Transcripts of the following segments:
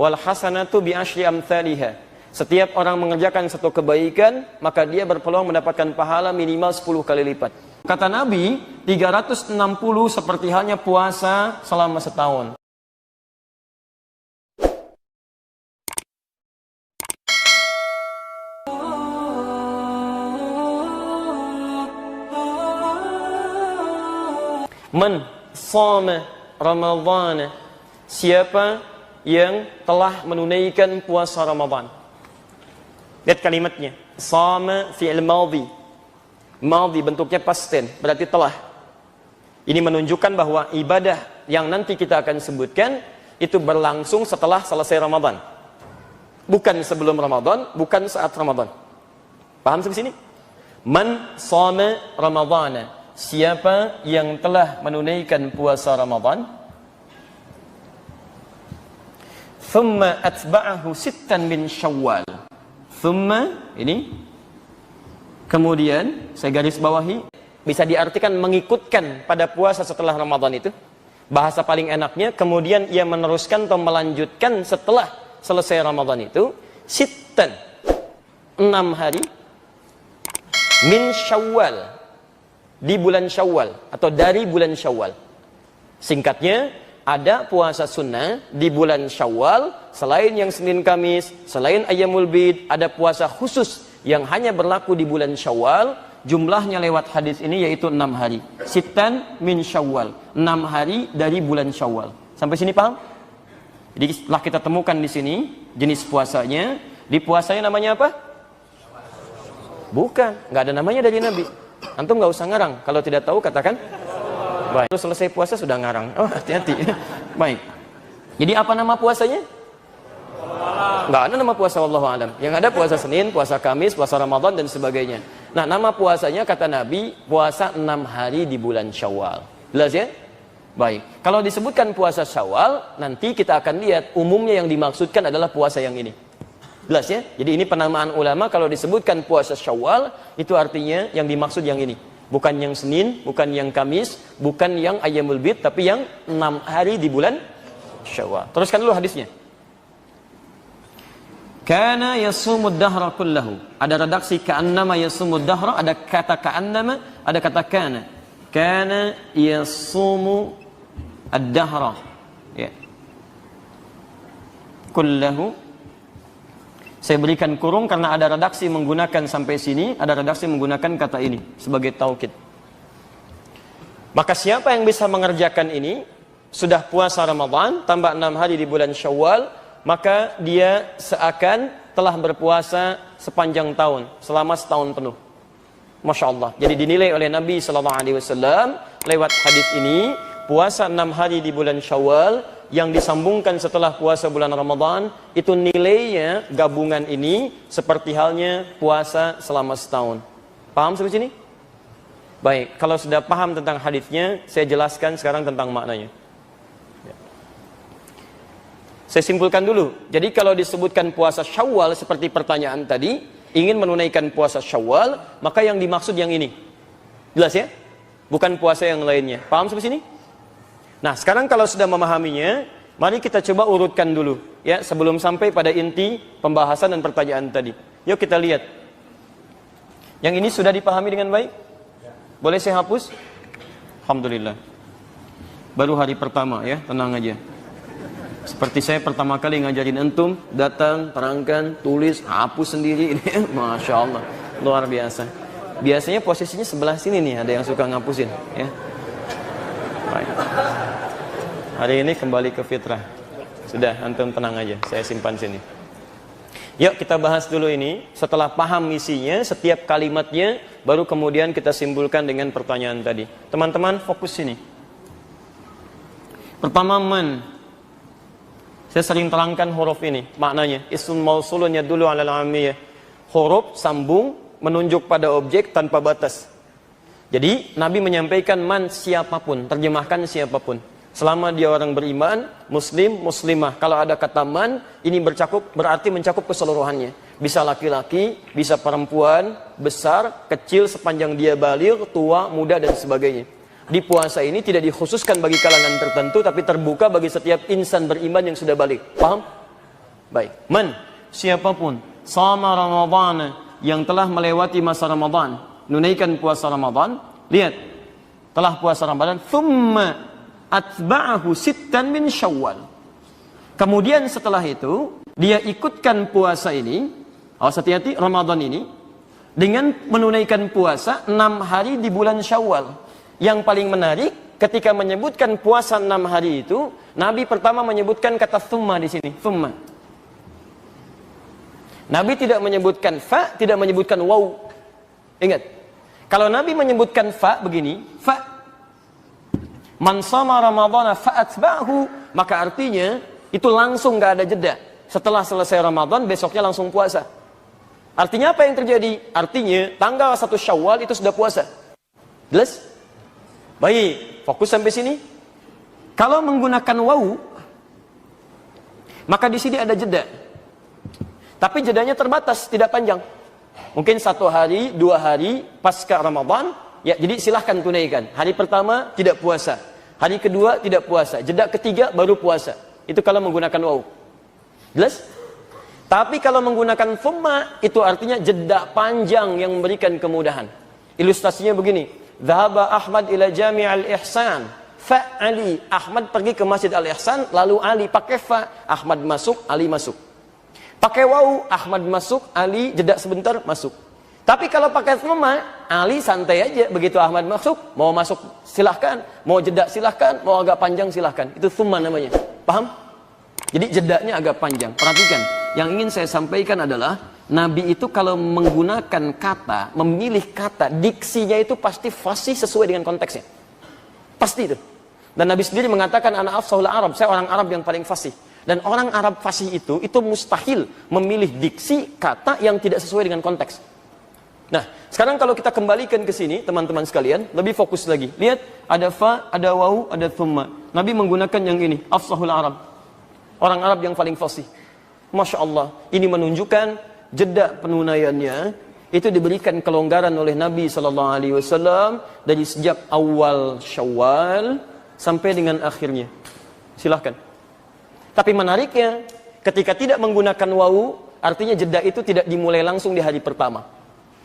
wal hasanatu bi asyri amsalihha. Setiap orang mengerjakan satu kebaikan, maka dia berpeluang mendapatkan pahala minimal 10 kali lipat. Kata Nabi, 360 seperti halnya puasa selama setahun. Man shoma Ramadhan, siapa yang telah menunaikan puasa Ramadan. Lihat kalimatnya, shoma fi'il madhi. Madhi bentuknya past tense, berarti telah. Ini menunjukkan bahwa ibadah yang nanti kita akan sebutkan itu berlangsung setelah selesai Ramadan. Bukan sebelum Ramadan, bukan saat Ramadan. Paham sampai sini? Man shoma Ramadhana, siapa yang telah menunaikan puasa Ramadan, thumma atba'ahu sittan min Syawal. Thumma ini kemudian saya garis bawahi, bisa diartikan mengikutkan pada puasa setelah Ramadan itu. Bahasa paling enaknya kemudian ia meneruskan atau melanjutkan setelah selesai Ramadan itu sittan 6 hari min Syawal, di bulan Syawal atau dari bulan Syawal. Singkatnya, ada puasa sunnah di bulan Syawal, selain yang Senin Kamis, selain Ayyamul Bid, ada puasa khusus yang hanya berlaku di bulan Syawal. Jumlahnya lewat hadis ini yaitu 6 hari. Sittan min Syawal, 6 hari dari bulan Syawal. Sampai sini paham? Jadi setelah kita temukan di sini jenis puasanya, di puasanya namanya apa? Bukan, nggak ada namanya dari Nabi. Antum nggak usah ngarang. Kalau tidak tahu katakan. Baik. Terus selesai puasa sudah ngarang. Oh, hati-hati. Baik. Jadi apa nama puasanya? Nggak ada nama puasa, wallahu alam. Yang ada puasa Senin, puasa Kamis, puasa Ramadan dan sebagainya. Nah, nama puasanya kata Nabi puasa 6 hari di bulan Syawal. Jelas ya? Baik. Kalau disebutkan puasa Syawal, nanti kita akan lihat umumnya yang dimaksudkan adalah puasa yang ini. Jelas ya? Jadi ini penamaan ulama, kalau disebutkan puasa Syawal, itu artinya yang dimaksud yang ini. Bukan yang Senin, bukan yang Kamis, bukan yang Ayyamul Bid, tapi yang 6 hari di bulan Syawal. Teruskan dulu hadisnya. Kana yasumud dahra kullahu. Ada redaksi ka'annama yasumud dahra, ada kata ka'annama, ada kata kana. Kana yasumu ad-dahra. Ya. Kullahu. Saya berikan kurung karena ada redaksi menggunakan sampai sini, ada redaksi menggunakan kata ini sebagai taukid. Maka siapa yang bisa mengerjakan ini, sudah puasa Ramadan, tambah 6 hari di bulan Syawal, maka dia seakan telah berpuasa sepanjang tahun, selama setahun penuh. Masya Allah. Jadi dinilai oleh Nabi SAW lewat hadis ini, puasa 6 hari di bulan Syawal, yang disambungkan setelah puasa bulan Ramadan, itu nilainya gabungan ini seperti halnya puasa selama setahun. Paham sampai sini? Baik, kalau sudah paham tentang hadisnya, saya jelaskan sekarang tentang maknanya. Ya. Saya simpulkan dulu. Jadi kalau disebutkan puasa Syawal seperti pertanyaan tadi, ingin menunaikan puasa Syawal, maka yang dimaksud yang ini. Jelas ya? Bukan puasa yang lainnya. Paham sampai sini? Nah, sekarang kalau sudah memahaminya, mari kita coba urutkan dulu ya sebelum sampai pada inti pembahasan dan pertanyaan tadi. Yuk kita lihat. Yang ini sudah dipahami dengan baik? Boleh saya hapus? Alhamdulillah. Baru hari pertama ya, tenang aja. Seperti saya pertama kali ngajarin antum, datang, terangkan, tulis, hapus sendiri ini. Masya Allah, luar biasa. Biasanya posisinya sebelah sini nih, ada yang suka ngapusin ya. Baik. Hari ini kembali ke fitrah. Sudah, antum tenang aja, saya simpan sini. Yuk kita bahas dulu ini. Setelah paham isinya, setiap kalimatnya, baru kemudian kita simpulkan dengan pertanyaan tadi. Teman-teman fokus sini. Pertama, man. Saya sering terangkan huruf ini, maknanya ismun mausulun yadullu 'alal 'amiyah. Huruf sambung menunjuk pada objek tanpa batas. Jadi Nabi menyampaikan man, siapapun, terjemahkan siapapun. Selama dia orang beriman, muslim, muslimah. Kalau ada kata man, ini berarti mencakup keseluruhannya. Bisa laki-laki, bisa perempuan, besar, kecil, sepanjang dia baligh, tua, muda dan sebagainya. Di puasa ini tidak dikhususkan bagi kalangan tertentu, tapi terbuka bagi setiap insan beriman yang sudah baligh. Paham? Baik. Man, siapapun sama Ramadhan, yang telah melewati masa Ramadan, menunaikan puasa Ramadan, lihat, telah puasa Ramadan, thumma atba'ahu sittan min Syawal. Kemudian setelah itu dia ikutkan puasa ini, awas hati-hati, Ramadan ini dengan menunaikan puasa 6 hari di bulan Syawal. Yang paling menarik, ketika menyebutkan puasa 6 hari itu, Nabi pertama menyebutkan kata thumma di sini, thumma. Nabi tidak menyebutkan fa, tidak menyebutkan waw. Ingat, kalau Nabi menyebutkan fa begini, fa, man shama Ramadhana fa atba'ahu, maka artinya itu langsung gak ada jeda. Setelah selesai Ramadan, besoknya langsung puasa. Artinya apa yang terjadi? Artinya tanggal 1 Syawal itu sudah puasa. Jelas? Baik, fokus sampai sini. Kalau menggunakan waw, maka di sini ada jeda. Tapi jedanya terbatas, tidak panjang. Mungkin 1 hari, 2 hari pasca Ramadan, ya jadi silahkan tunaikan. Hari pertama tidak puasa, hari kedua tidak puasa, jeda ketiga baru puasa. Itu kalau menggunakan waw. Jelas? Tapi kalau menggunakan thumma, itu artinya jeda panjang yang memberikan kemudahan. Ilustrasinya begini, Dhahaba Ahmad ila Jami' al-Ihsan, fa Ali. Ahmad pergi ke Masjid Al-Ihsan, lalu Ali pakai fa, Ahmad masuk, Ali masuk. Pakai waw, Ahmad masuk, Ali jeda sebentar masuk. Tapi kalau pakai thumma, Ali santai aja, begitu Ahmad masuk silahkan, mau jeda silahkan, mau agak panjang silahkan. Itu thumma namanya. Paham? Jadi jedanya agak panjang. Perhatikan, yang ingin saya sampaikan adalah Nabi itu kalau menggunakan kata, memilih kata, diksinya itu pasti fasih sesuai dengan konteksnya. Pasti itu. Dan Nabi sendiri mengatakan, ana afsahul Arab, saya orang Arab yang paling fasih. Dan orang Arab fasih itu mustahil memilih diksi kata yang tidak sesuai dengan konteks. Nah, sekarang kalau kita kembalikan ke sini, teman-teman sekalian, lebih fokus lagi. Lihat, ada fa, ada waw, ada thumma. Nabi menggunakan yang ini, afsahul Arab. Orang Arab yang paling fasih. Masya Allah, ini menunjukkan jeda penunaiannya itu diberikan kelonggaran oleh Nabi SAW dari sejak awal Syawal sampai dengan akhirnya. Silahkan. Tapi menariknya, ketika tidak menggunakan wawu, artinya jeda itu tidak dimulai langsung di hari pertama.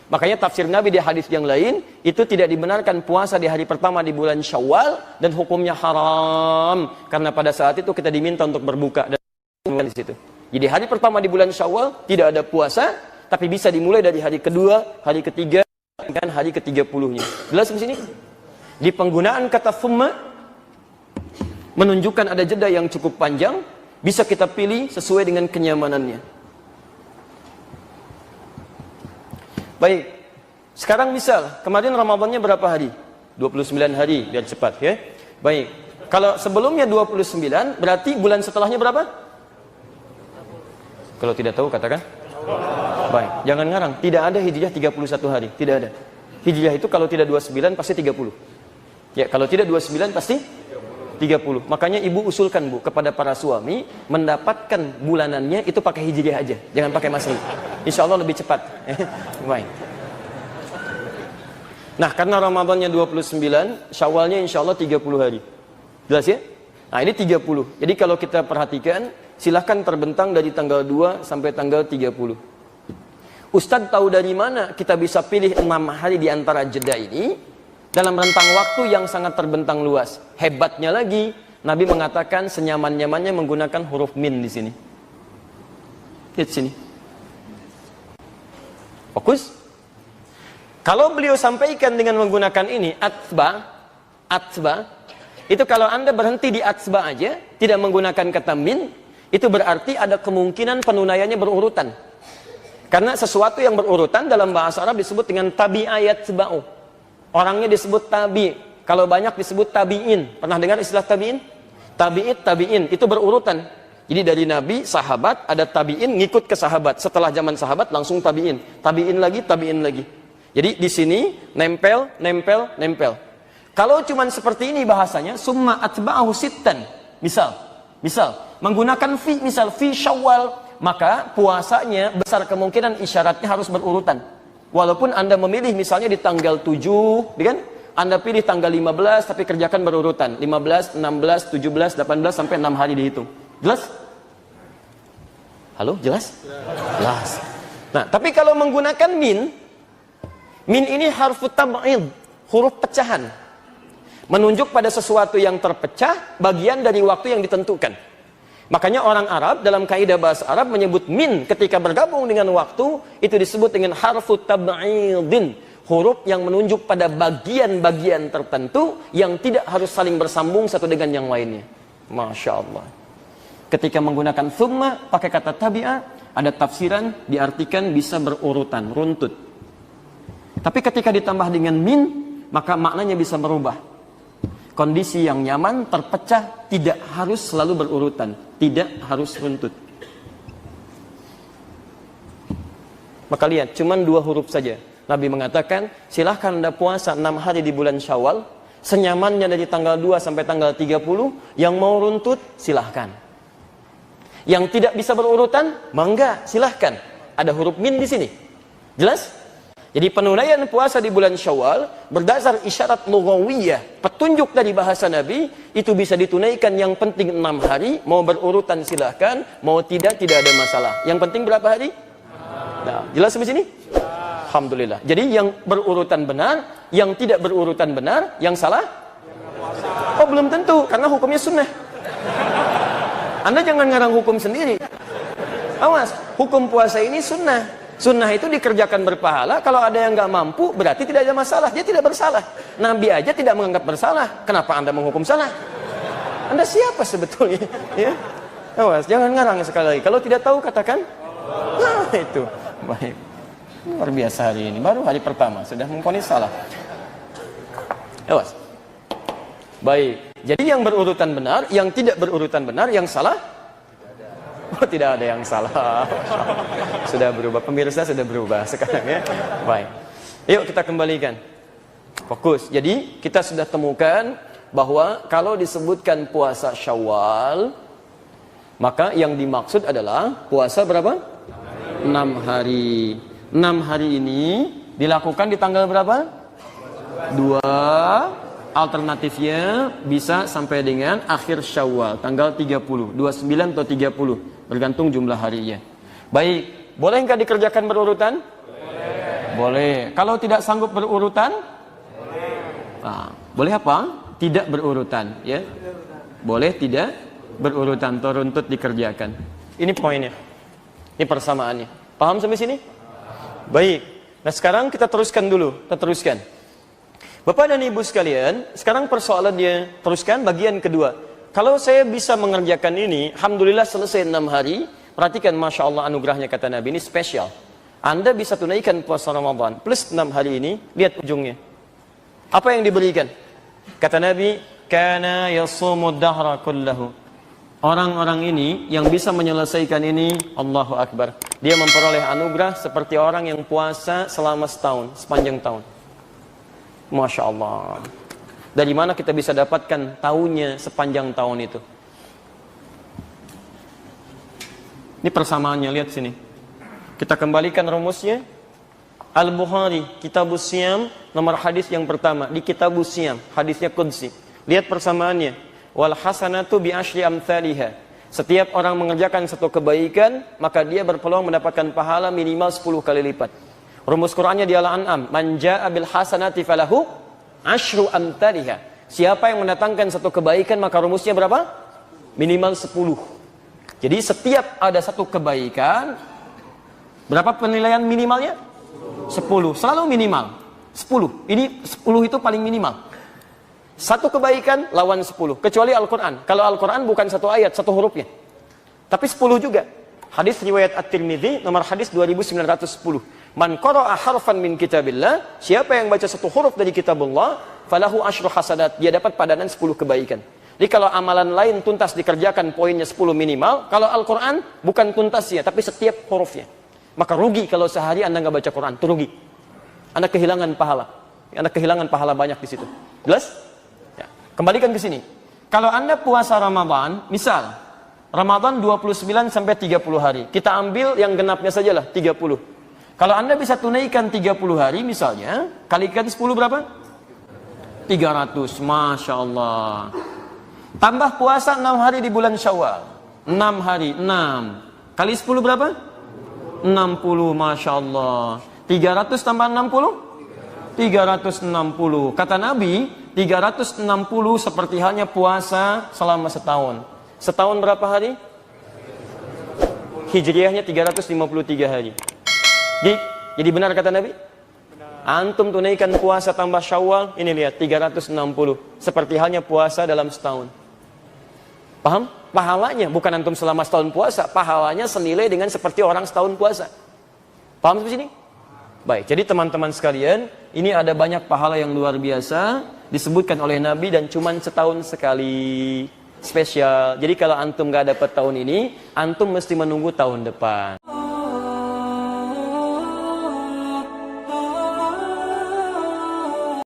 Makanya tafsir Nabi di hadis yang lain, itu tidak dibenarkan puasa di hari pertama di bulan Syawal, dan hukumnya haram. Karena pada saat itu kita diminta untuk berbuka dan di situ. Jadi hari pertama di bulan Syawal tidak ada puasa, tapi bisa dimulai dari hari kedua, hari ketiga, dan hari ke-30-nya. Jelas di sini? Di penggunaan kata thumma, menunjukkan ada jeda yang cukup panjang, bisa kita pilih sesuai dengan kenyamanannya. Baik, sekarang misal, kemarin Ramadannya berapa hari? 29 hari, biar cepat ya. Baik, kalau sebelumnya 29, berarti bulan setelahnya berapa? Kalau tidak tahu katakan. Baik, jangan ngarang, tidak ada Hijriah 31 hari, tidak ada. Hijriah itu kalau tidak 29 pasti 30. Ya, kalau tidak 29 pasti 30. Makanya ibu usulkan bu kepada para suami mendapatkan bulanannya itu pakai hijriah aja, jangan pakai masehi. Insya Allah lebih cepat. Baik. Nah, karena Ramadannya 29, Syawalnya insya Allah 30 hari. Jelas ya? Nah, ini 30. Jadi kalau kita perhatikan, silahkan terbentang dari tanggal 2 sampai tanggal 30. Ustadz tahu dari mana kita bisa pilih 6 hari di antara jeda ini? Dalam rentang waktu yang sangat terbentang luas. Hebatnya lagi, Nabi mengatakan senyaman-nyamannya menggunakan huruf min di sini. Lihat sini. Fokus. Kalau beliau sampaikan dengan menggunakan ini, atba, itu kalau Anda berhenti di atba aja, tidak menggunakan kata min, itu berarti ada kemungkinan penunaiannya berurutan. Karena sesuatu yang berurutan dalam bahasa Arab disebut dengan tabi'ayat seba'u. Orangnya disebut tabi, kalau banyak disebut tabi'in. Pernah dengar istilah tabi'in? Tabi'in, itu berurutan. Jadi dari Nabi, sahabat, ada tabi'in, ngikut ke sahabat. Setelah zaman sahabat, langsung tabi'in. Tabi'in lagi, tabi'in lagi. Jadi di sini, nempel. Kalau cuman seperti ini bahasanya, summa atba'ahu sittan. Misal, menggunakan fi, fi Syawal, maka puasanya besar kemungkinan isyaratnya harus berurutan. Walaupun Anda memilih misalnya di tanggal 7, kan? Anda pilih tanggal 15 tapi kerjakan berurutan. 15, 16, 17, 18 sampai 6 hari dihitung. Jelas? Halo, jelas? Jelas. Nah, tapi kalau menggunakan min ini harfu tab'id, huruf pecahan. Menunjuk pada sesuatu yang terpecah, bagian dari waktu yang ditentukan. Makanya orang Arab dalam kaidah bahasa Arab menyebut min ketika bergabung dengan waktu, itu disebut dengan harfu tab'idin, huruf yang menunjuk pada bagian-bagian tertentu yang tidak harus saling bersambung satu dengan yang lainnya. Masya Allah. Ketika menggunakan thumma pakai kata tabi'ah, ada tafsiran diartikan bisa berurutan, runtut. Tapi ketika ditambah dengan min, maka maknanya bisa berubah. Kondisi yang nyaman, terpecah, tidak harus selalu berurutan, tidak harus runtut. Maka lihat, cuman 2 huruf saja. Nabi mengatakan, silahkan Anda puasa 6 hari di bulan Syawal, senyamannya dari tanggal 2 sampai tanggal 30, yang mau runtut, silahkan. Yang tidak bisa berurutan, mangga, silahkan. Ada huruf min di sini. Jelas? Jadi penunaian puasa di bulan Syawal berdasar isyarat lughawiyah, petunjuk dari bahasa Nabi, itu bisa ditunaikan yang penting 6 hari, mau berurutan silahkan, mau tidak ada masalah. Yang penting berapa hari? Nah, jelas sampai sini? Alhamdulillah. Jadi yang berurutan benar, yang tidak berurutan benar, yang salah? Oh, belum tentu, karena hukumnya sunnah. Anda jangan ngarang hukum sendiri. Awas, hukum puasa ini sunnah. Sunnah itu dikerjakan berpahala. Kalau ada yang nggak mampu, berarti tidak ada masalah. Dia tidak bersalah. Nabi aja tidak menganggap bersalah. Kenapa Anda menghukum salah? Anda siapa sebetulnya? Ya? Awas, jangan ngarang sekali lagi. Kalau tidak tahu, katakan. Nah, itu. Baik. Luar biasa hari ini. Baru hari pertama, sudah memvonis salah. Awas. Baik. Jadi yang berurutan benar, yang tidak berurutan benar, yang salah? Oh, tidak ada yang salah. Sudah berubah, pemirsa sudah berubah sekarang ya. Baik. Yuk kita kembalikan. Fokus. Jadi kita sudah temukan bahwa kalau disebutkan puasa Syawal, maka yang dimaksud adalah puasa berapa? 6 hari. 6 hari ini dilakukan di tanggal berapa? 2. Alternatifnya bisa sampai dengan akhir Syawal, tanggal 30, 29 atau 30, bergantung jumlah harinya. Baik, boleh nggak dikerjakan berurutan? Boleh. Kalau tidak sanggup berurutan? Nah, boleh apa? Tidak berurutan, ya. Boleh tidak berurutan, atau runtut dikerjakan. Ini poinnya. Ini persamaannya. Paham sampai sini? Baik. Nah, sekarang kita teruskan dulu. Kita teruskan. Bapak dan Ibu sekalian, sekarang persoalannya teruskan bagian kedua. Kalau saya bisa mengerjakan ini, alhamdulillah selesai 6 hari. Perhatikan, Masya Allah anugerahnya kata Nabi, ini spesial. Anda bisa tunaikan puasa Ramadan plus 6 hari ini, lihat ujungnya. Apa yang diberikan? Kata Nabi, kana yasumud dahra kullahu. Orang-orang ini yang bisa menyelesaikan ini, Allahu Akbar. Dia memperoleh anugerah seperti orang yang puasa selama setahun, sepanjang tahun. Masya Allah. Dari mana kita bisa dapatkan tahunnya sepanjang tahun itu? Ini persamaannya, lihat sini. Kita kembalikan rumusnya. Al-Bukhari, Kitabus Siyam, nomor hadis yang pertama. Di Kitabus Siyam, hadisnya Qudsi. Lihat persamaannya. Wal hasanatu bi asyri amthaliha. Setiap orang mengerjakan satu kebaikan, maka dia berpeluang mendapatkan pahala minimal 10 kali lipat. Rumus Qur'annya di Al-An'am, man jaa bil hasanati falahu asyru amthaliha. Siapa yang mendatangkan satu kebaikan, maka rumusnya berapa? Minimal 10. Jadi setiap ada satu kebaikan, berapa penilaian minimalnya? 10. Selalu minimal 10. Ini 10 itu paling minimal. Satu kebaikan lawan 10. Kecuali Al-Quran. Kalau Al-Quran bukan satu ayat, satu hurufnya, tapi 10 juga. Hadis riwayat At-Tirmidzi nomor hadis 2910. Man qara'a harfan min kitabillah, siapa yang baca satu huruf dari kitabullah, falahu asyru hasanat, dia dapat padanan 10 kebaikan. Jadi kalau amalan lain tuntas dikerjakan, poinnya 10 minimal. Kalau Al-Quran bukan tuntasnya, tapi setiap hurufnya. Maka rugi kalau sehari Anda nggak baca Quran, itu rugi. Anda kehilangan pahala. Anda kehilangan pahala banyak di situ. Jelas? Ya. Kembalikan ke sini. Kalau Anda puasa Ramadan, misal Ramadan 29 sampai 30 hari. Kita ambil yang genapnya sajalah 30. Kalau Anda bisa tunaikan 30 hari misalnya, kalikan 10 berapa? 300. Masya Allah. Tambah puasa 6 hari di bulan Syawal. 6 hari, 6. Kali 10 berapa? 60, Masya Allah. 300 tambah 60? 360. Kata Nabi, 360 seperti halnya puasa selama setahun. Setahun berapa hari? Hijriahnya 353 hari. Jadi benar kata Nabi? Antum tunaikan puasa tambah Syawal, ini lihat 360. Seperti halnya puasa dalam setahun. Paham? Pahalanya bukan antum selama setahun puasa, pahalanya senilai dengan seperti orang setahun puasa. Paham sampai sini? Baik, jadi teman-teman sekalian, ini ada banyak pahala yang luar biasa disebutkan oleh Nabi dan cuman setahun sekali. Spesial. Jadi kalau antum gak dapat tahun ini, antum mesti menunggu tahun depan.